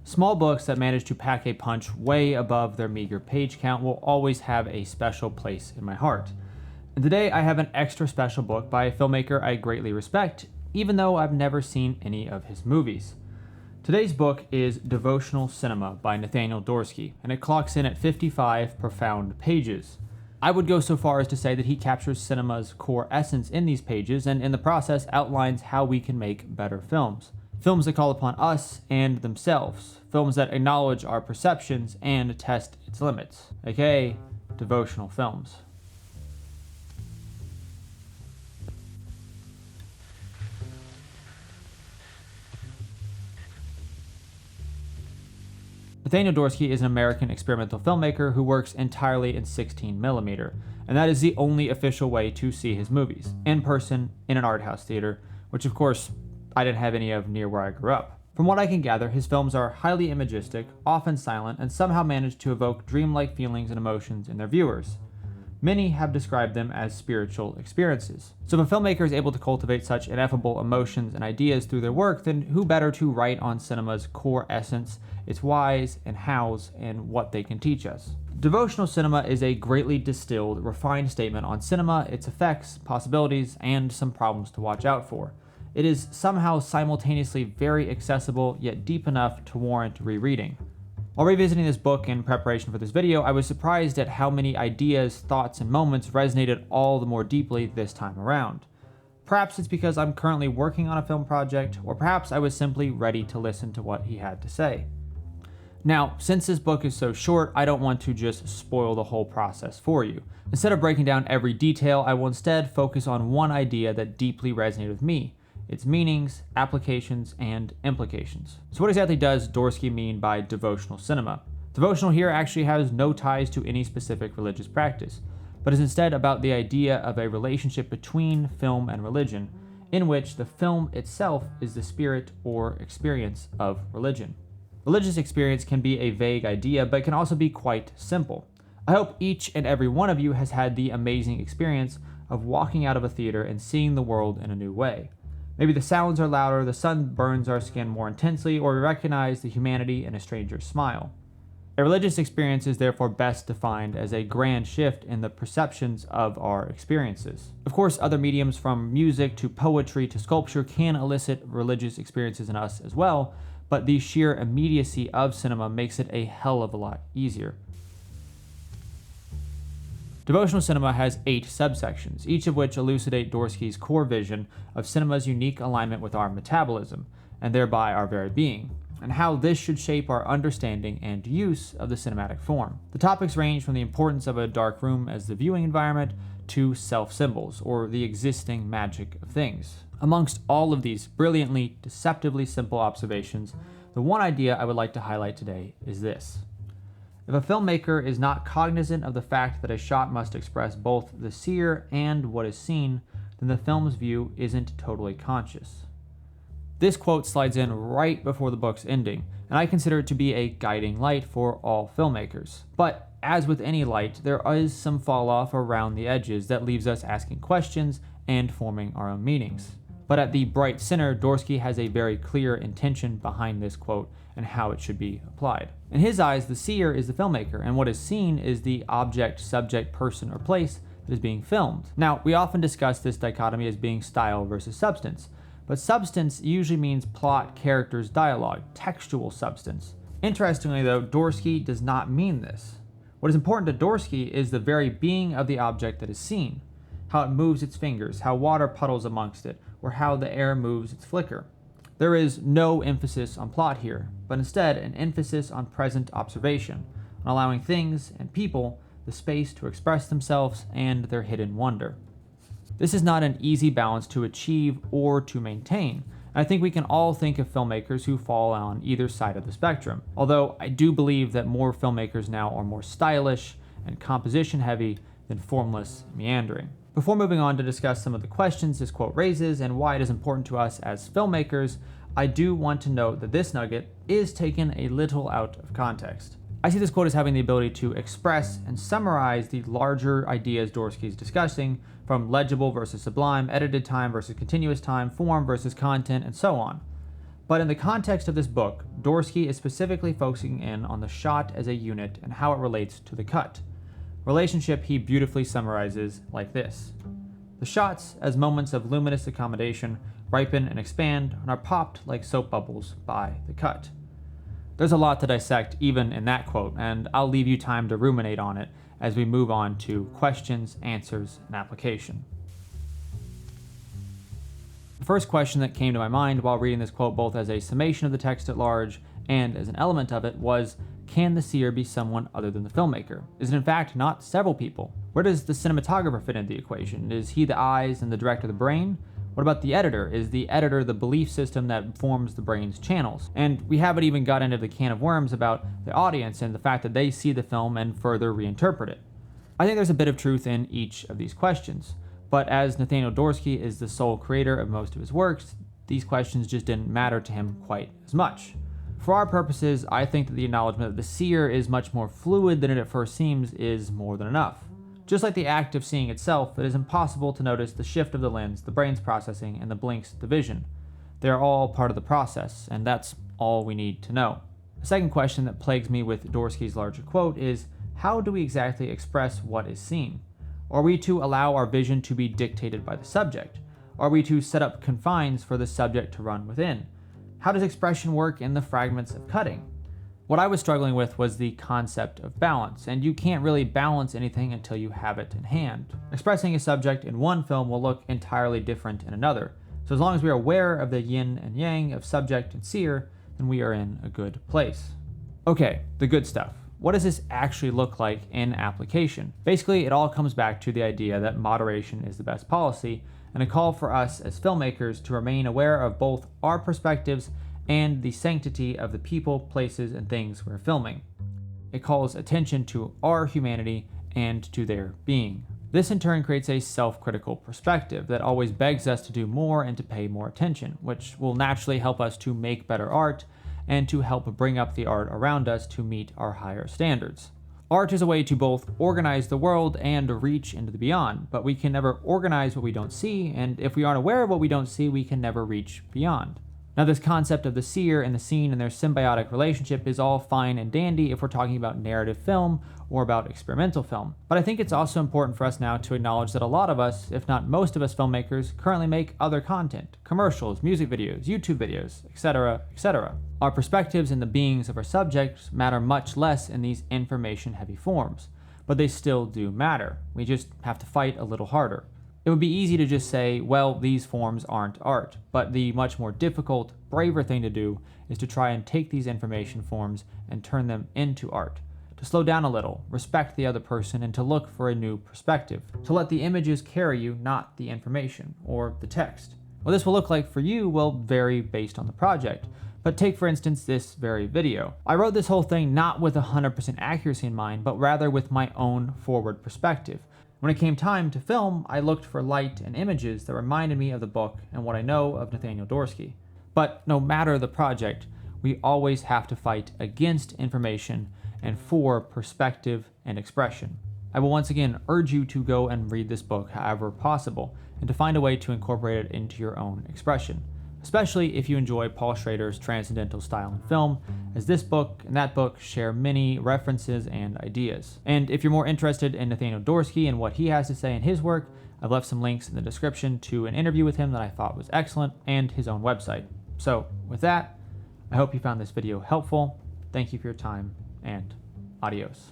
Small books that manage to pack a punch way above their meager page count will always have a special place in my heart. And today I have an extra special book by a filmmaker I greatly respect, even though I've never seen any of his movies. Today's book is Devotional Cinema by Nathaniel Dorsky, and it clocks in at 55 profound pages. I would go so far as to say that he captures cinema's core essence in these pages, and in the process outlines how we can make better films. Films that call upon us and themselves. Films that acknowledge our perceptions and test its limits, aka devotional films. Nathaniel Dorsky is an American experimental filmmaker who works entirely in 16mm, and that is the only official way to see his movies, in person, in an art house theater, which of course I didn't have any of near where I grew up. From what I can gather, his films are highly imagistic, often silent, and somehow manage to evoke dreamlike feelings and emotions in their viewers. Many have described them as spiritual experiences. So if a filmmaker is able to cultivate such ineffable emotions and ideas through their work, then who better to write on cinema's core essence, its whys and hows, and what they can teach us. Devotional cinema is a greatly distilled, refined statement on cinema, its effects, possibilities, and some problems to watch out for. It is somehow simultaneously very accessible, yet deep enough to warrant rereading. While revisiting this book in preparation for this video, I was surprised at how many ideas, thoughts, and moments resonated all the more deeply this time around. Perhaps it's because I'm currently working on a film project, or perhaps I was simply ready to listen to what he had to say. Now, since this book is so short, I don't want to just spoil the whole process for you. Instead of breaking down every detail, I will instead focus on one idea that deeply resonated with me, its meanings, applications, and implications. So what exactly does Dorsky mean by devotional cinema? Devotional here actually has no ties to any specific religious practice, but is instead about the idea of a relationship between film and religion, in which the film itself is the spirit or experience of religion. Religious experience can be a vague idea, but can also be quite simple. I hope each and every one of you has had the amazing experience of walking out of a theater and seeing the world in a new way. Maybe the sounds are louder, the sun burns our skin more intensely, or we recognize the humanity in a stranger's smile. A religious experience is therefore best defined as a grand shift in the perceptions of our experiences. Of course, other mediums from music to poetry to sculpture can elicit religious experiences in us as well, but the sheer immediacy of cinema makes it a hell of a lot easier. Devotional cinema has 8 subsections, each of which elucidate Dorsky's core vision of cinema's unique alignment with our metabolism, and thereby our very being, and how this should shape our understanding and use of the cinematic form. The topics range from the importance of a dark room as the viewing environment to self-symbols, or the existing magic of things. Amongst all of these brilliantly, deceptively simple observations, the one idea I would like to highlight today is this. If a filmmaker is not cognizant of the fact that a shot must express both the seer and what is seen, then the film's view isn't totally conscious. This quote slides in right before the book's ending, and I consider it to be a guiding light for all filmmakers. But as with any light, there is some fall off around the edges that leaves us asking questions and forming our own meanings. But at the bright center, Dorsky has a very clear intention behind this quote and how it should be applied. In his eyes, the seer is the filmmaker, and what is seen is the object, subject, person, or place that is being filmed. Now, we often discuss this dichotomy as being style versus substance, but substance usually means plot, characters, dialogue, textual substance. Interestingly though, Dorsky does not mean this. What is important to Dorsky is the very being of the object that is seen, how it moves its fingers, how water puddles amongst it, or how the air moves its flicker. There is no emphasis on plot here, but instead an emphasis on present observation, on allowing things and people the space to express themselves and their hidden wonder. This is not an easy balance to achieve or to maintain, and I think we can all think of filmmakers who fall on either side of the spectrum, although I do believe that more filmmakers now are more stylish and composition heavy than formless meandering. Before moving on to discuss some of the questions this quote raises and why it is important to us as filmmakers, I do want to note that this nugget is taken a little out of context. I see this quote as having the ability to express and summarize the larger ideas Dorsky is discussing, from legible versus sublime, edited time versus continuous time, form versus content, and so on. But in the context of this book, Dorsky is specifically focusing in on the shot as a unit and how it relates to the cut. Relationship he beautifully summarizes like this: the shots, as moments of luminous accommodation, ripen and expand and are popped like soap bubbles by the cut. There's a lot to dissect even in that quote, and I'll leave you time to ruminate on it as we move on to questions, answers, and application. The first question that came to my mind while reading this quote, both as a summation of the text at large and as an element of it, was: can the seer be someone other than the filmmaker? Is it in fact not several people? Where does the cinematographer fit into the equation? Is he the eyes and the director the brain? What about the editor? Is the editor the belief system that forms the brain's channels? And we haven't even got into the can of worms about the audience and the fact that they see the film and further reinterpret it. I think there's a bit of truth in each of these questions, but as Nathaniel Dorsky is the sole creator of most of his works, these questions just didn't matter to him quite as much. For our purposes, I think that the acknowledgement that the seer is much more fluid than it at first seems is more than enough. Just like the act of seeing itself, it is impossible to notice the shift of the lens, the brain's processing, and the blinks of the vision. They are all part of the process, and that's all we need to know. The second question that plagues me with Dorsky's larger quote is: how do we exactly express what is seen? Are we to allow our vision to be dictated by the subject? Are we to set up confines for the subject to run within? How does expression work in the fragments of cutting? What I was struggling with was the concept of balance, and you can't really balance anything until you have it in hand. Expressing a subject in one film will look entirely different in another, so as long as we are aware of the yin and yang of subject and seer, then we are in a good place. Okay, the good stuff. What does this actually look like in application? Basically, it all comes back to the idea that moderation is the best policy, and a call for us as filmmakers to remain aware of both our perspectives and the sanctity of the people, places, and things we're filming. It calls attention to our humanity and to their being. This in turn creates a self-critical perspective that always begs us to do more and to pay more attention, which will naturally help us to make better art and to help bring up the art around us to meet our higher standards. Art is a way to both organize the world and reach into the beyond, but we can never organize what we don't see, and if we aren't aware of what we don't see, we can never reach beyond. Now, this concept of the seer and the seen and their symbiotic relationship is all fine and dandy if we're talking about narrative film or about experimental film. But I think it's also important for us now to acknowledge that a lot of us, if not most of us filmmakers, currently make other content: commercials, music videos, YouTube videos, etc., etc. Our perspectives and the beings of our subjects matter much less in these information-heavy forms, but they still do matter. We just have to fight a little harder. It would be easy to just say, well, these forms aren't art, but the much more difficult, braver thing to do is to try and take these information forms and turn them into art. To slow down a little, respect the other person, and to look for a new perspective. To let the images carry you, not the information or the text. What this will look like for you will vary based on the project. But take, for instance, this very video. I wrote this whole thing not with 100% accuracy in mind, but rather with my own forward perspective. When it came time to film, I looked for light and images that reminded me of the book and what I know of Nathaniel Dorsky. But no matter the project, we always have to fight against information and for perspective and expression. I will once again urge you to go and read this book however possible, and to find a way to incorporate it into your own expression, especially if you enjoy Paul Schrader's transcendental style in film, as this book and that book share many references and ideas. And if you're more interested in Nathaniel Dorsky and what he has to say in his work, I've left some links in the description to an interview with him that I thought was excellent, and his own website. So with that, I hope you found this video helpful. Thank you for your time, and adios.